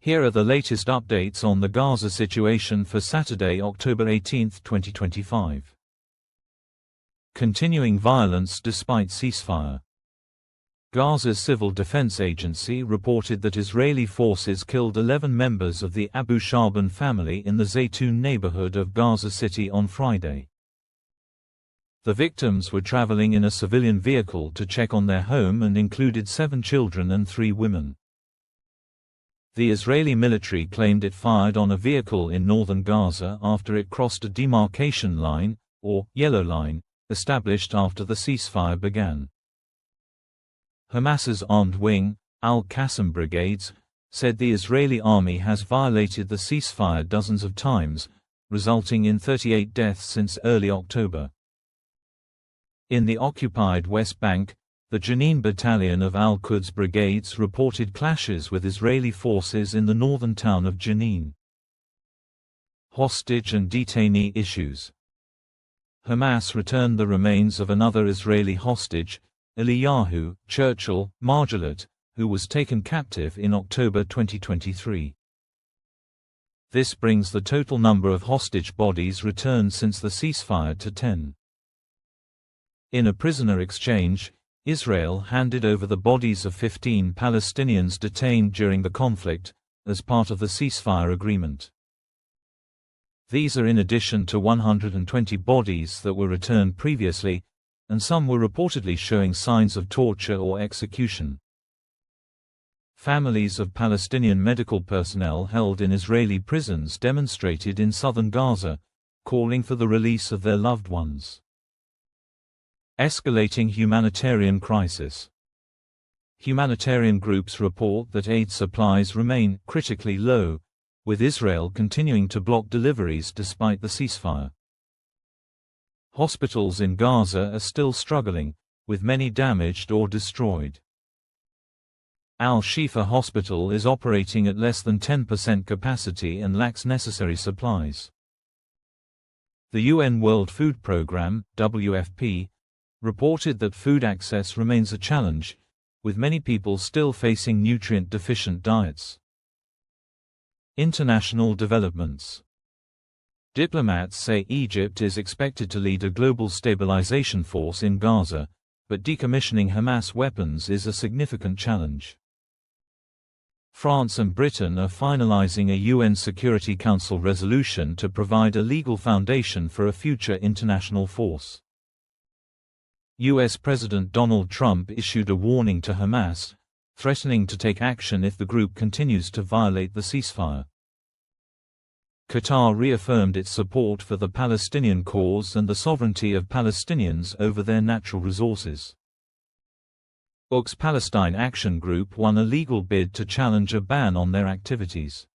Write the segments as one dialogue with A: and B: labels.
A: Here are the latest updates on the Gaza situation for Saturday, October 18, 2025. Continuing violence despite ceasefire. Gaza's Civil Defense Agency reported that Israeli forces killed 11 members of the Abu Shaaban family in the Zeitoun neighborhood of Gaza City on Friday. The victims were traveling in a civilian vehicle to check on their home and included 7 children and 3 women. The Israeli military claimed it fired on a vehicle in northern Gaza after it crossed a demarcation line, or yellow line, established after the ceasefire began. Hamas's armed wing, al-Qassam Brigades, said the Israeli army has violated the ceasefire dozens of times, resulting in 38 deaths since early October. In the occupied West Bank, the Jenin battalion of al-Quds Brigades reported clashes with Israeli forces in the northern town of Jenin. Hostage and detainee issues. Hamas returned the remains of another Israeli hostage, Eliyahu Churchill Marjalat, who was taken captive in October 2023. This brings the total number of hostage bodies returned since the ceasefire to 10. In a prisoner exchange, Israel handed over the bodies of 15 Palestinians detained during the conflict, as part of the ceasefire agreement. These are in addition to 120 bodies that were returned previously, and some were reportedly showing signs of torture or execution. Families of Palestinian medical personnel held in Israeli prisons demonstrated in southern Gaza, calling for the release of their loved ones. Escalating humanitarian crisis. Humanitarian groups report that aid supplies remain critically low, with Israel continuing to block deliveries despite the ceasefire. Hospitals in Gaza are still struggling, with many damaged or destroyed. Al-Shifa hospital is operating at less than 10% capacity and lacks necessary supplies. The UN World Food Programme, WFP, reported that food access remains a challenge, with many people still facing nutrient-deficient diets. International developments. Diplomats say Egypt is expected to lead a global stabilization force in Gaza, but decommissioning Hamas weapons is a significant challenge. France and Britain are finalizing a UN Security Council resolution to provide a legal foundation for a future international force. U.S. President Donald Trump issued a warning to Hamas, threatening to take action if the group continues to violate the ceasefire. Qatar reaffirmed its support for the Palestinian cause and the sovereignty of Palestinians over their natural resources. Palestine Action Group won a legal bid to challenge a ban on their activities.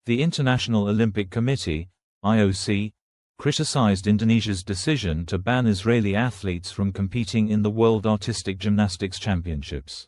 A: The International Olympic Committee, IOC, criticized Indonesia's decision to ban Israeli athletes from competing in the World Artistic Gymnastics Championships.